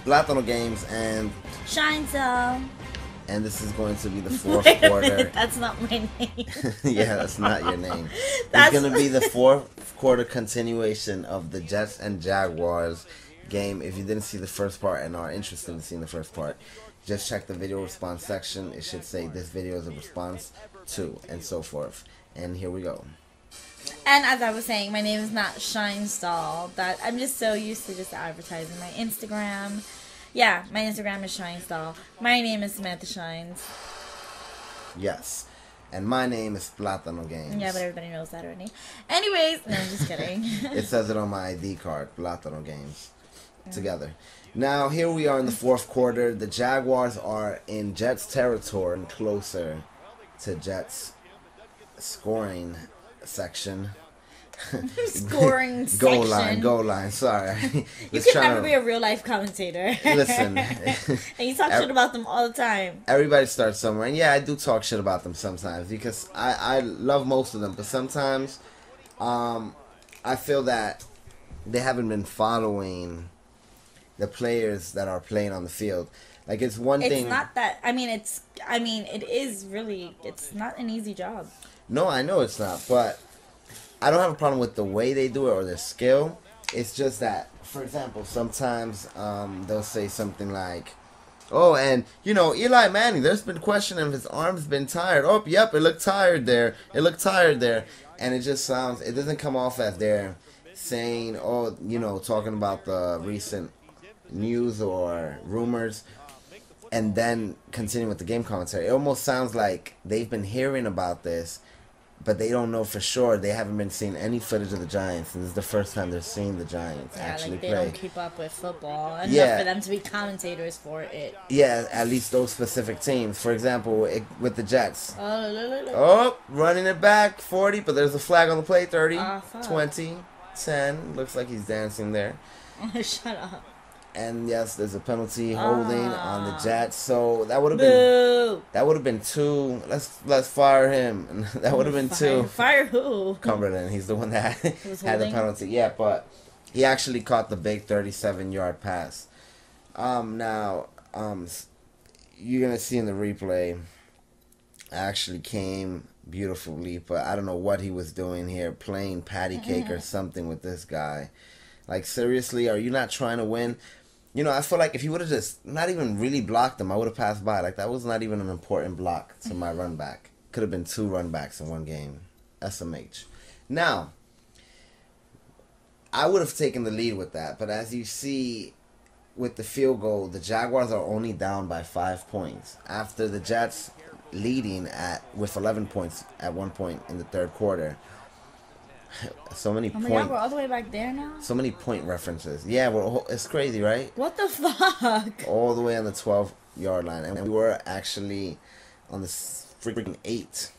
Plátano Games, and Shine Cell. this is going to be the fourth quarter. That's not my name. Yeah, that's not your name. That's It's going to be the fourth quarter continuation of the Jets and Jaguars game. If you didn't see the first part and are interested in seeing the first part, just check the video response section. It should say this video is a response to, and so forth. And here we go. And as I was saying, my name is not Shine Stall. That I'm just so used to just advertising my Instagram. Yeah, my Instagram is Shine Stall. My name is Samantha Shines. Yes. And my name is Plátano Games. Yeah, but everybody knows that already. Anyways, no, I'm just kidding. It says it on my ID card, Plátano Games. Together. Now, here we are in the fourth quarter. The Jaguars are in Jets territory and closer to Jets scoring section. Scoring Goal section. line. Sorry. You can never be a real life commentator. Listen. And you talk shit about them all the time. Everybody starts somewhere. And yeah, I do talk shit about them sometimes because I love most of them. But sometimes I feel that they haven't been following the players that are playing on the field. Like, it's one thing. It's not that. It is really. It's not an easy job. No, I know it's not, but I don't have a problem with the way they do it or their skill. It's just that, for example, sometimes they'll say something like, "Oh, and Eli Manning, there's been question if his arm's been tired. Oh, yep, it looked tired there. And it just sounds. It doesn't come off as they're saying, talking about the recent news or rumors, and then continue with the game commentary. It almost sounds like they've been hearing about this, but they don't know for sure. They haven't been seeing any footage of the Giants, and this is the first time they're seeing the Giants actually they play. Don't keep up with football enough for them to be commentators for it. Yeah, at least those specific teams. For example, with the Jets. Oh, running it back, 40, but there's a flag on the play, 30, 20, 10. Looks like he's dancing there. Shut up. And yes, there's a penalty holding on the Jets. So that would have been two. Let's fire him. That would have been two. Fire who? Cumberland. He's the one that had the penalty. Yeah, but he actually caught the big 37-yard pass. Now, you're gonna see in the replay. Actually came beautifully, but I don't know what he was doing here, playing patty cake or something with this guy. Like, seriously, are you not trying to win? I feel like if he would have just not even really blocked him, I would have passed by. Like, that was not even an important block to my run back. Could have been 2 run backs in one game. SMH. Now, I would have taken the lead with that. But as you see with the field goal, the Jaguars are only down by 5 points. After the Jets leading with 11 points at one point in the third quarter. So many points. We're all the way back there now? So many point references. Yeah, it's crazy, right? What the fuck? All the way on the 12-yard line. And we were actually on the freaking 8.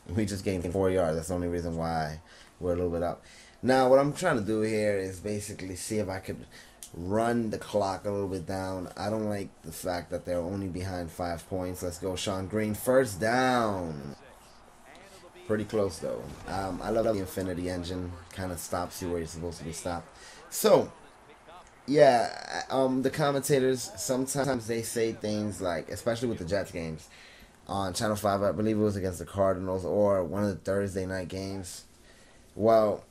We just gained 4 yards. That's the only reason why we're a little bit up. Now, what I'm trying to do here is basically see if I could run the clock a little bit down. I don't like the fact that they're only behind 5 points. Let's go, Sean Green. First down. Pretty close, though. I love the Infinity engine. Kind of stops you where you're supposed to be stopped. So, yeah, the commentators, sometimes they say things like, especially with the Jets games, on Channel 5, I believe it was against the Cardinals, or one of the Thursday night games. Well,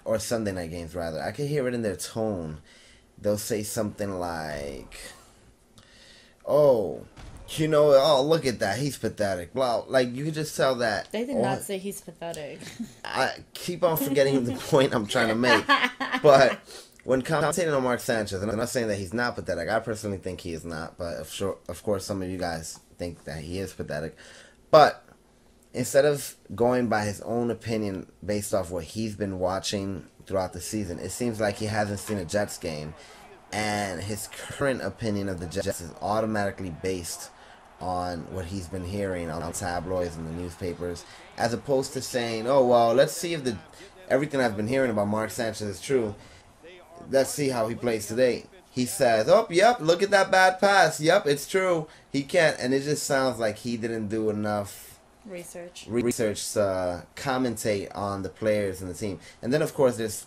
or Sunday night games, rather. I could hear it in their tone. They'll say something like, oh, look at that. He's pathetic. Blah. Like, you could just tell that. They did not say he's pathetic. I keep on forgetting the point I'm trying to make. But when commentating on Mark Sanchez, and I'm not saying that he's not pathetic. I personally think he is not. But of course, some of you guys think that he is pathetic. But instead of going by his own opinion based off what he's been watching throughout the season, it seems like he hasn't seen a Jets game. And his current opinion of the Jets is automatically based on what he's been hearing on tabloids and the newspapers, as opposed to saying, oh, well, let's see if everything I've been hearing about Mark Sanchez is true. Let's see how he plays today. He says, oh, yep, look at that bad pass. Yep, it's true. He can't. And it just sounds like he didn't do enough research to commentate on the players and the team. And then, of course, there's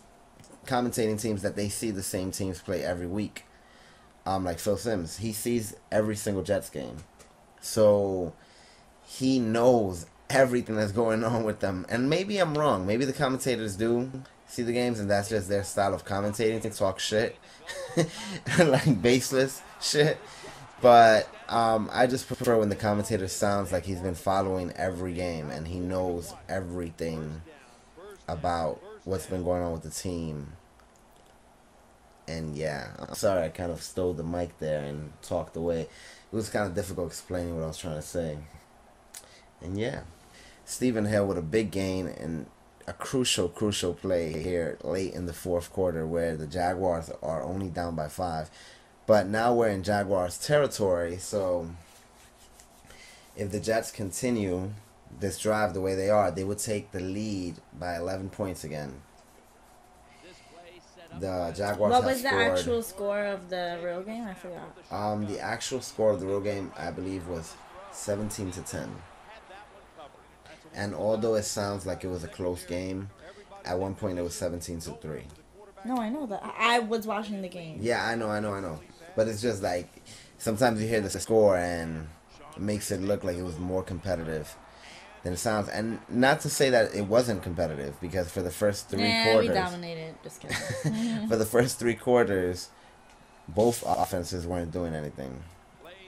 commentating teams that they see the same teams play every week. Like Phil Simms, he sees every single Jets game, so he knows everything that's going on with them. And maybe I'm wrong. Maybe the commentators do see the games, and that's just their style of commentating, to talk shit, like baseless shit. But I just prefer when the commentator sounds like he's been following every game and he knows everything about what's been going on with the team. And yeah, I'm sorry I kind of stole the mic there and talked away. It was kind of difficult explaining what I was trying to say. And yeah, Stephen Hill with a big gain and a crucial play here late in the fourth quarter where the Jaguars are only down by 5. But now we're in Jaguars territory, so if the Jets continue this drive the way they are, they would take the lead by 11 points again. The Jaguars What have was the scored, actual score of the real game? I forgot. the actual score of the real game, I believe, was 17-10. And although it sounds like it was a close game, at one point it was 17-3. No, I know that. I was watching the game. Yeah, I know. But it's just like, sometimes you hear the score and it makes it look like it was more competitive than it sounds. And not to say that it wasn't competitive, because for the first three quarters... we dominated. Just kidding. For the first 3 quarters, both offenses weren't doing anything.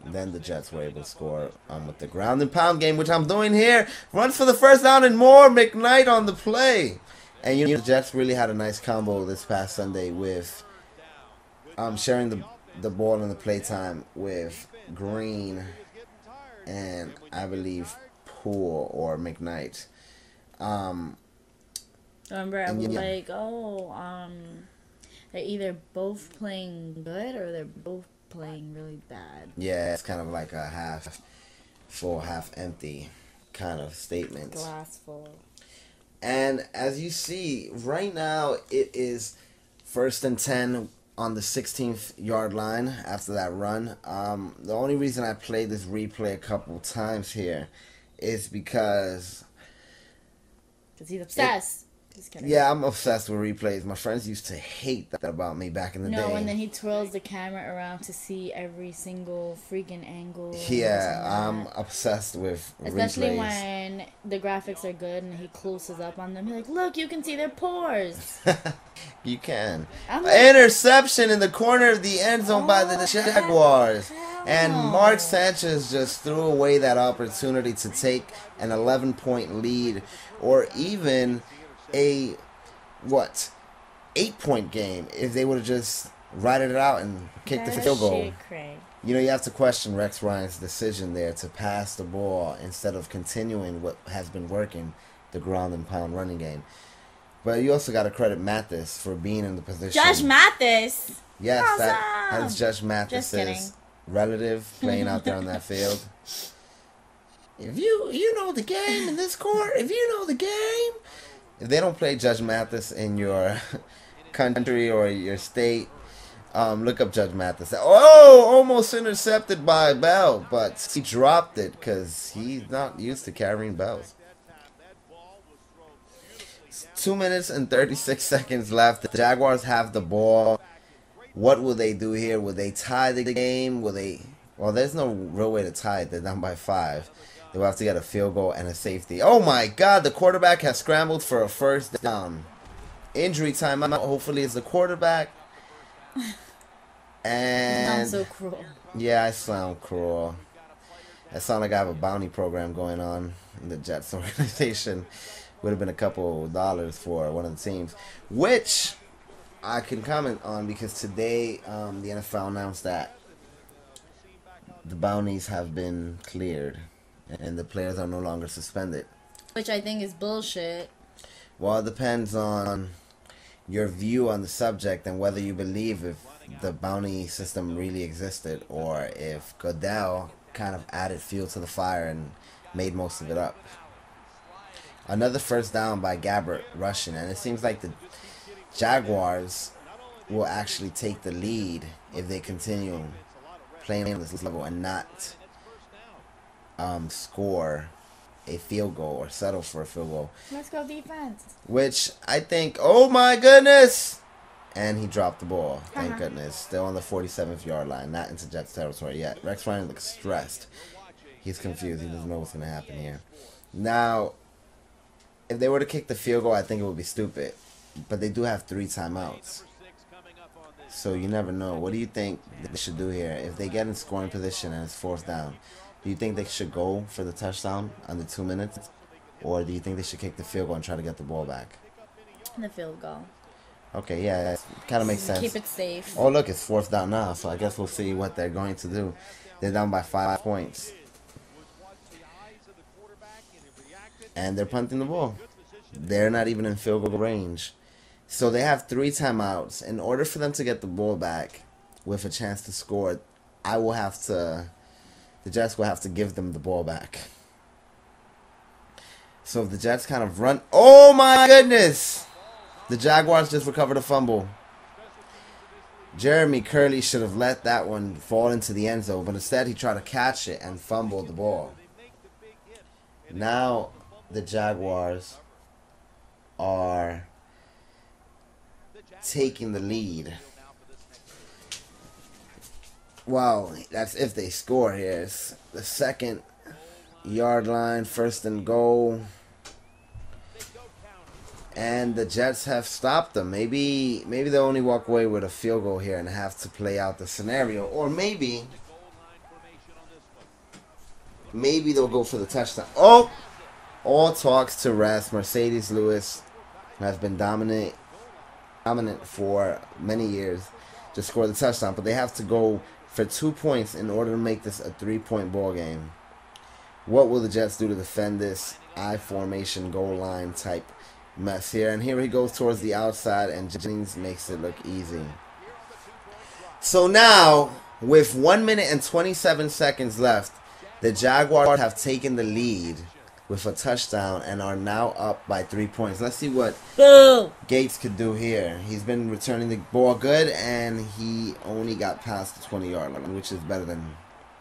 Then the Jets were able to score with the ground and pound game, which I'm doing here. Runs for the first down and more. McKnight on the play. And the Jets really had a nice combo this past Sunday with sharing the ball in the playtime with Green and I believe Poole or McKnight. Remember, I was like, they're either both playing good or they're both playing really bad. Yeah, it's kind of like a half full, half empty kind of statement. Glass full. And as you see, right now it is 1st and 10 on the 16th yard line after that run. The only reason I played this replay a couple times here is because he's obsessed. Just kidding. Yeah, I'm obsessed with replays. My friends used to hate that about me back in the day. No, and then he twirls the camera around to see every single freaking angle. Yeah, I'm obsessed with especially replays. when the graphics are good and he closes up on them. He's like, look, you can see their pores. You can. Like, interception in the corner of the end zone by the Jaguars. And Mark Sanchez just threw away that opportunity to take an 11-point lead, or even a 8-point game if they would have just rided it out and kicked the field goal. You have to question Rex Ryan's decision there to pass the ball instead of continuing what has been working, the ground and pound running game. But you also got to credit Mathis for being in the position. Judge Mathis. Yes, awesome. that's Judge Mathis's relative playing out there on that field. If you know the game in this court, if they don't play Judge Mathis in your country or your state, look up Judge Mathis. Oh, almost intercepted by Bell, but he dropped it because he's not used to carrying bells. 2 minutes and 36 seconds left. The Jaguars have the ball. What will they do here? Will they tie the game? Well, there's no real way to tie it. They're down by 5. They will have to get a field goal and a safety. Oh my God, the quarterback has scrambled for a first down. Injury timeout. Hopefully it's the quarterback. And Sounds so cruel. Yeah, I sound cruel. I sound like I have a bounty program going on in the Jets organization. Would have been a couple dollars for one of the teams, which I can comment on because today the NFL announced that the bounties have been cleared and the players are no longer suspended. Which I think is bullshit. Well, it depends on your view on the subject and whether you believe if the bounty system really existed or if Goodell kind of added fuel to the fire and made most of it up. Another first down by Gabbert rushing, and it seems like the Jaguars will actually take the lead if they continue playing on this level and not score a field goal or settle for a field goal. Let's go defense. Which I think, oh my goodness! And he dropped the ball. Thank goodness. Still on the 47th yard line. Not into Jets territory yet. Rex Ryan looks stressed. He's confused. He doesn't know what's going to happen here. Now, if they were to kick the field goal, I think it would be stupid. But they do have 3 timeouts. So you never know. What do you think they should do here? If they get in scoring position and it's 4th down, do you think they should go for the touchdown under 2 minutes? Or do you think they should kick the field goal and try to get the ball back? The field goal. Okay, yeah, that kind of makes sense. Keep it safe. Oh, look, it's 4th down now, so I guess we'll see what they're going to do. They're down by 5 points. And they're punting the ball. They're not even in field goal range. So they have 3 timeouts. In order for them to get the ball back with a chance to score, the Jets will have to give them the ball back. So if the Jets kind of run... Oh, my goodness! The Jaguars just recovered a fumble. Jeremy Curley should have let that one fall into the end zone, but instead he tried to catch it and fumbled the ball. Now the Jaguars are taking the lead. Well, that's if they score here. It's the 2nd yard line, 1st and goal. And the Jets have stopped them. Maybe they'll only walk away with a field goal here and have to play out the scenario. Or maybe they'll go for the touchdown. Oh! All talks to rest. Mercedes Lewis has been dominant for many years to score the touchdown. But they have to go for 2 points in order to make this a 3-point ball game. What will the Jets do to defend this I formation goal line type mess here? And here he goes towards the outside, and Jennings makes it look easy. So now, with 1 minute and 27 seconds left, the Jaguars have taken the lead with a touchdown and are now up by 3 points. Let's see what Gates could do here. He's been returning the ball good, and he only got past the 20-yard line, which is better than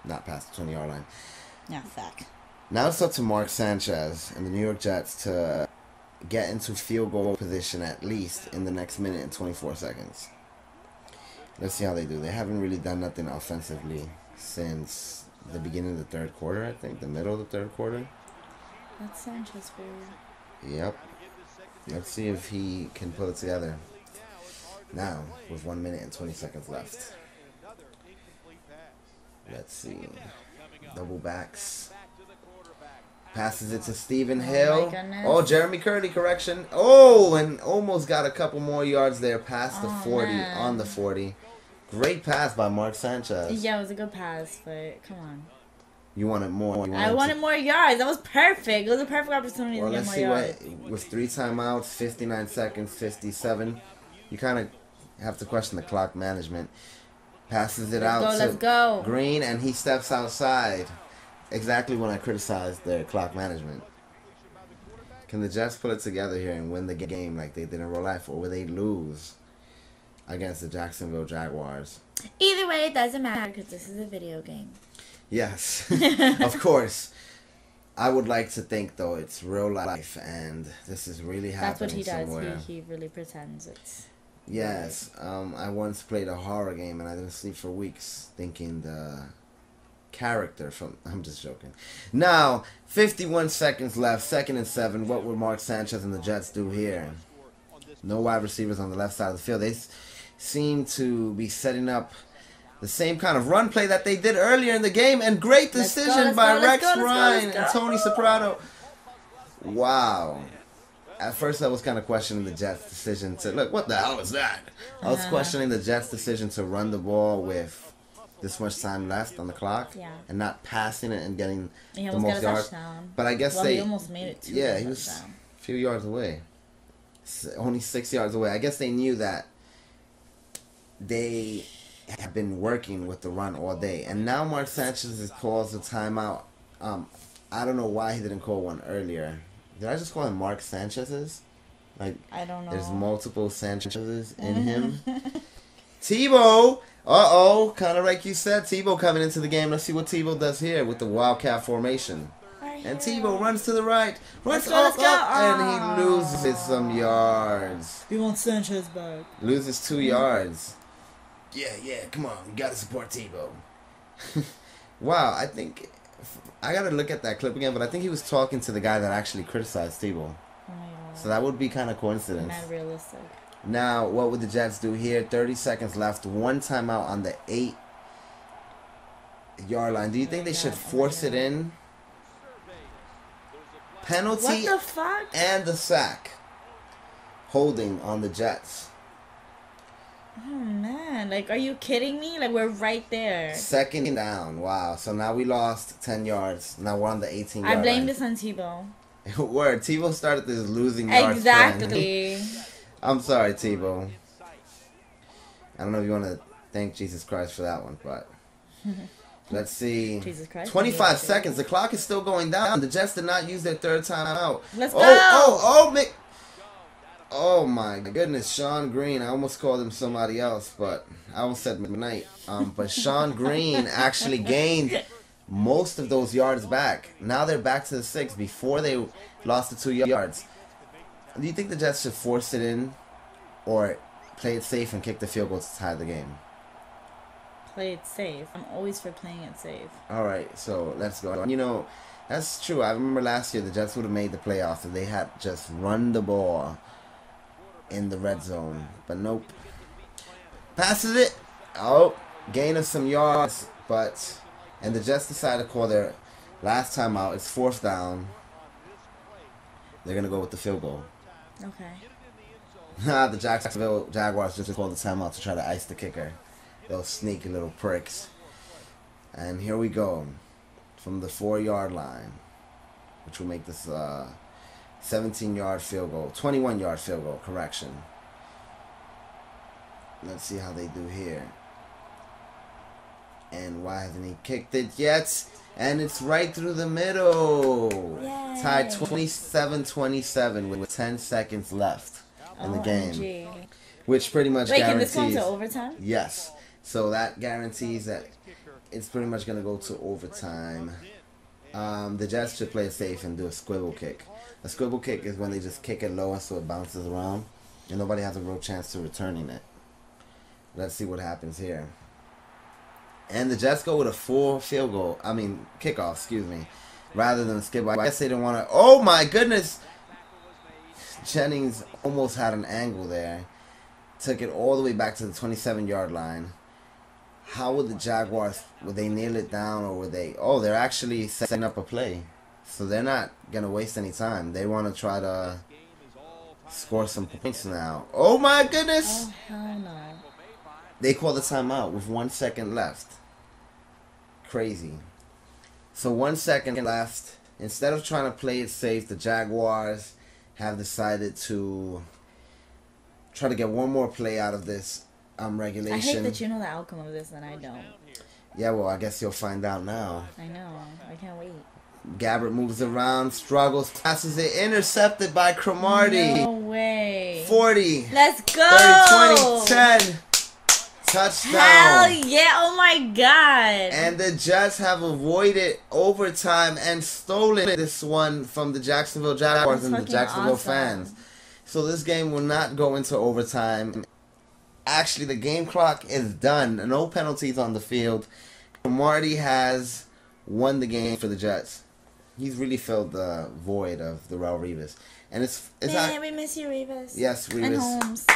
not past the 20-yard line. Yeah, fact. Now it's up to Mark Sanchez and the New York Jets to get into field goal position at least in the next minute and 24 seconds. Let's see how they do. They haven't really done nothing offensively since the beginning of the 3rd quarter, I think. The middle of the 3rd quarter. That's Sanchez for you. Yep. Let's see if he can pull it together. Now, with 1 minute and 20 seconds left. Let's see. Double backs. Passes it to Stephen Hill. Oh, Jeremy Curley, correction. Oh, and almost got a couple more yards there past the 40, on the 40. Great pass by Mark Sanchez. Yeah, it was a good pass, but come on. You wanted more. I wanted more yards. That was perfect. It was a perfect opportunity to get more yards. With 3 timeouts, 59 seconds, 57, you kind of have to question the clock management. Passes it out to Green, and he steps outside. Exactly when I criticized their clock management. Can the Jets put it together here and win the game like they did in real life, or will they lose against the Jacksonville Jaguars? Either way, it doesn't matter because this is a video game. Yes, of course. I would like to think, though, it's real life and this is really happening somewhere. That's what he does. He really pretends it's... Yes. I once played a horror game and I didn't sleep for weeks thinking the character from... I'm just joking. Now, 51 seconds left, 2nd and 7. What would Mark Sanchez and the Jets do here? No wide receivers on the left side of the field. They seem to be setting up the same kind of run play that they did earlier in the game. And great decision by Rex Ryan and Tony Soprano. Wow. At first I was kind of questioning the Jets' decision to... Look, what the hell is that? I was questioning the Jets' decision to run the ball with this much time left on the clock, and not passing it and getting the most yards. But I guess he almost made it too. Yeah, he was a few yards away, only 6 yards away. I guess they knew that they have been working with the run all day, and now Mark Sanchez calls a timeout. I don't know why he didn't call one earlier. Did I just call him Mark Sanchez's? Like, I don't know. There's multiple Sanchez's in him. Tebow. Uh-oh. Kind of like you said, Tebow coming into the game. Let's see what Tebow does here with the Wildcat formation. Alright, And Tebow runs to the right. Runs Let's up, go. and he loses some yards. We want Sanchez back. Loses 2 yards. Yeah, come on. You got to support Tebow. Wow, I think... I got to look at that clip again, but I think he was talking to the guy that actually criticized Tebow. Oh my God. So that would be kind of coincidence. Not realistic. Now, what would the Jets do here? 30 seconds left. 1 timeout on the 8-yard line. Do you think they should force it in? Penalty What the fuck? and the sack. Holding on the Jets. Oh man, like, are you kidding me? Like, we're right there. 2nd down. Wow. So now we lost 10 yards. Now we're on the 18-yard line. I blame this on Tebow. Word. Tebow started this losing yards Exactly. I'm sorry, Tebow. I don't know if you want to thank Jesus Christ for that one, but let's see. Jesus Christ. 25 seconds. The clock is still going down. The Jets did not use their 3rd timeout. Let's go. Oh my goodness, Sean Green. I almost called him somebody else, but I almost said McKnight. But Sean Green actually gained most of those yards back. Now they're back to the 6 before they lost the 2 yards. Do you think the Jets should force it in or play it safe and kick the field goal to tie the game? Play it safe. I'm always for playing it safe. All right, so let's go. You know, that's true. I remember last year the Jets would have made the playoffs if they had just run the ball in the red zone. But nope. Passes it. Oh, gain of some yards. And the Jets decided to call their last time out. It's 4th down. They're going to go with the field goal. Okay. The Jacksonville Jaguars just called the timeout to try to ice the kicker. Those sneaky little pricks. And here we go. From the 4-yard line. Which will make this 17-yard field goal. 21-yard field goal. Correction. Let's see how they do here. And why hasn't he kicked it yet? And it's right through the middle. Yay. Tied 27-27 with 10 seconds left in the game. OMG. Which pretty much Wait, guarantees... can this go into overtime? Yes. So that guarantees that it's pretty much going to go to overtime. The Jets should play it safe and do a swivel kick. A swivel kick is when they just kick it low so it bounces around. And nobody has a real chance to returning it. Let's see what happens here. And the Jets go with a full kickoff, excuse me, rather than a skip. I guess they didn't want to. Oh my goodness! Jennings almost had an angle there. Took it all the way back to the 27-yard line. How would the Jaguars, would they nail it down or would they? Oh, they're actually setting up a play. So they're not going to waste any time. They want to try to score some points now. Oh my goodness! Oh, hell no. They call the timeout with 1 second left. Crazy. So 1 second left. Instead of trying to play it safe, the Jaguars have decided to try to get one more play out of this regulation. I hate that you know the outcome of this and I don't. Yeah, well, I guess you'll find out now. I know. I can't wait. Gabbert moves around, struggles, passes it, intercepted by Cromartie. No way. 40. Let's go. 30, 20, 10. Touchdown. Hell yeah. Oh my God. And the Jets have avoided overtime and stolen this one from the Jacksonville Jaguars and the Jacksonville fans. So this game will not go into overtime. Actually, the game clock is done. No penalties on the field. Marty has won the game for the Jets. He's really filled the void of the Raul Rivas. And it's Man, we miss you, Rivas. Yes, Rivas. And Holmes.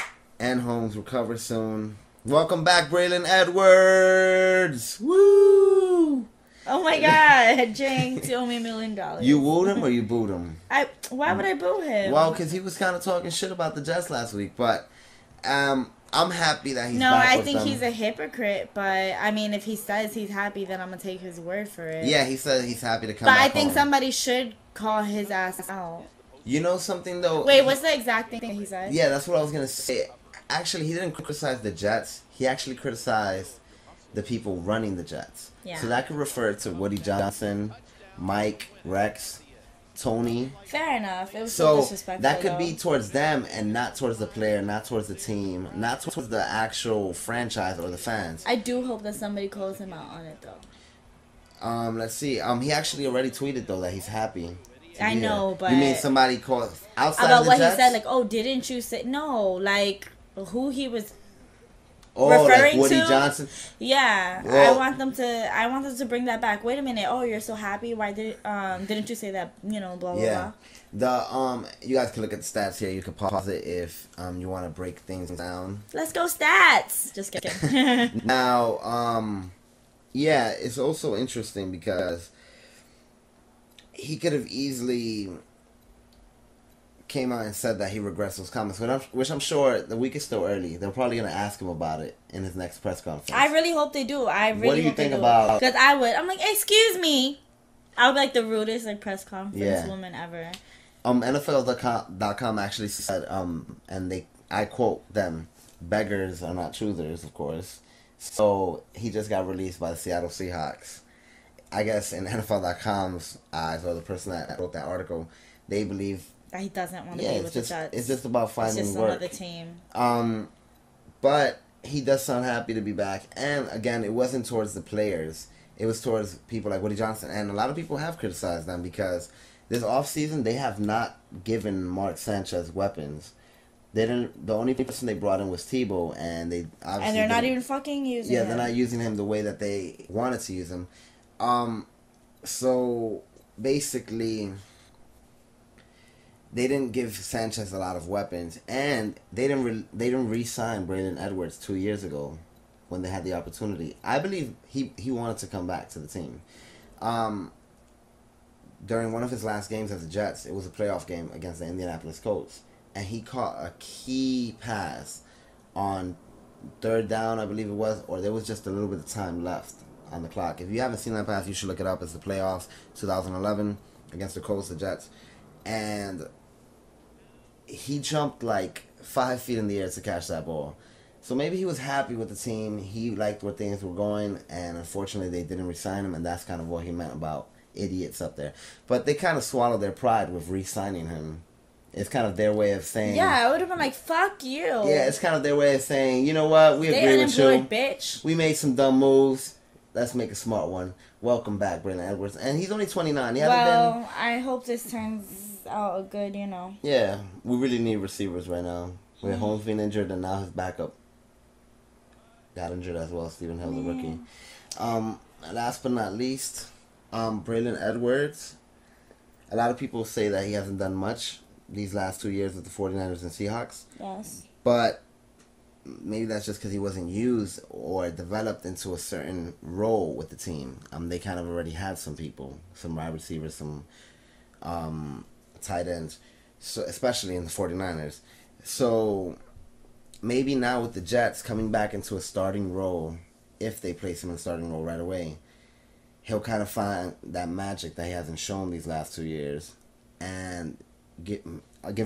And Holmes recover soon. Welcome back, Braylon Edwards. Woo! Oh my God, Jenks, you owe me $1 million. You wooed him or you booed him? Why would I boo him? Well, because he was kind of talking shit about the Jets last week. But I'm happy that he's No, back I with think them. he's a hypocrite. But I mean, if he says he's happy, then I'm gonna take his word for it. Yeah, he said he's happy to come But back I think home. somebody should call his ass out. You know something, though? Wait, what's the exact thing that he said? Yeah, that's what I was going to say. Actually, he didn't criticize the Jets. He actually criticized the people running the Jets. Yeah. So that could refer to Woody Johnson, Mike, Rex, Tony. Fair enough. It was so disrespectful. That could though. be towards them and not towards the player, not towards the team, not towards the actual franchise or the fans. I do hope that somebody calls him out on it, though. Let's see. He actually already tweeted though that he's happy. I know, but you mean somebody called outside about of the what Jets? he said? Like, oh, didn't you say no? Like who he was. Oh, referring like Woody to, Johnson. Yeah, Well, I want them to bring that back. Wait a minute. Oh, you're so happy. Why didn't you say that? You know, blah blah blah. You guys can look at the stats here. You can pause it if you want to break things down. Let's go stats. Just kidding. Now, yeah, it's also interesting because he could have easily came out and said that he regrets those comments, which I'm sure the week is still early. They're probably going to ask him about it in his next press conference. I really hope they do. What do you think about? Because I would. I'm like, excuse me. I would be like the rudest like press conference woman ever. NFL.com actually said, and I quote them, beggars are not choosers, of course. So he just got released by the Seattle Seahawks. I guess in NFL.com's eyes, or the person that wrote that article, they believe he doesn't want to be with the Jets. It's just about finding it's just work. Another team. But he does sound happy to be back. And again, it wasn't towards the players. It was towards people like Woody Johnson. And a lot of people have criticized them because this offseason, they have not given Mark Sanchez weapons. They didn't. The only person they brought in was Tebow, and they obviously and they're not even fucking using him. Yeah, they're not using him the way that they wanted to use him. So basically, they didn't give Sanchez a lot of weapons, and they didn't re-sign Braylon Edwards 2 years ago when they had the opportunity. I believe he wanted to come back to the team. During one of his last games as the Jets, it was a playoff game against the Indianapolis Colts, and he caught a key pass on third down, I believe it was, or there was just a little bit of time left on the clock. If you haven't seen that pass, you should look it up. It's the playoffs, 2011, against the Colts, the Jets, and he jumped like 5 feet in the air to catch that ball. So maybe he was happy with the team. He liked where things were going, and unfortunately they didn't re-sign him, and that's kind of what he meant about idiots up there. But they kind of swallowed their pride with re-signing him. It's kind of their way of saying... Yeah, I would have been like, fuck you. Yeah, it's kind of their way of saying, you know what, we agree with you. Bitch. We made some dumb moves. Let's make a smart one. Welcome back, Braylon Edwards. And he's only 29. I hope this turns out good, you know. Yeah, we really need receivers right now. With Holmes being injured, and now his backup got injured as well. Stephen Hill, the rookie. Last but not least, Braylon Edwards. A lot of people say that he hasn't done much these last 2 years with the 49ers and Seahawks. Yes. But maybe that's just because he wasn't used or developed into a certain role with the team. They kind of already had some people, some wide receivers, some tight ends, so especially in the 49ers. So maybe now with the Jets coming back into a starting role, if they place him in a starting role right away, he'll kind of find that magic that he hasn't shown these last 2 years, and given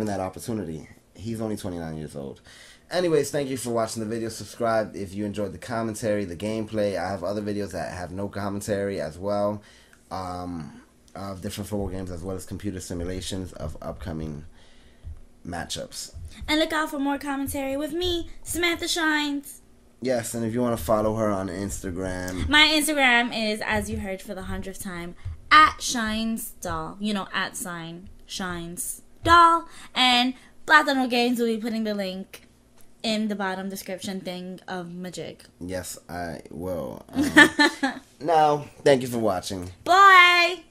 that opportunity. He's only 29 years old. Anyways, thank you for watching the video. Subscribe if you enjoyed the commentary, the gameplay. I have other videos that have no commentary as well, of different football games, as well as computer simulations of upcoming matchups. And look out for more commentary with me, Samantha Shines. Yes, and if you want to follow her on Instagram. My Instagram is, as you heard for the 100th time, @ShinesDoll. You know, @ShinesDoll. And Platano Games will be putting the link in the bottom description thing of my jig. Yes, I will. Now, thank you for watching. Bye!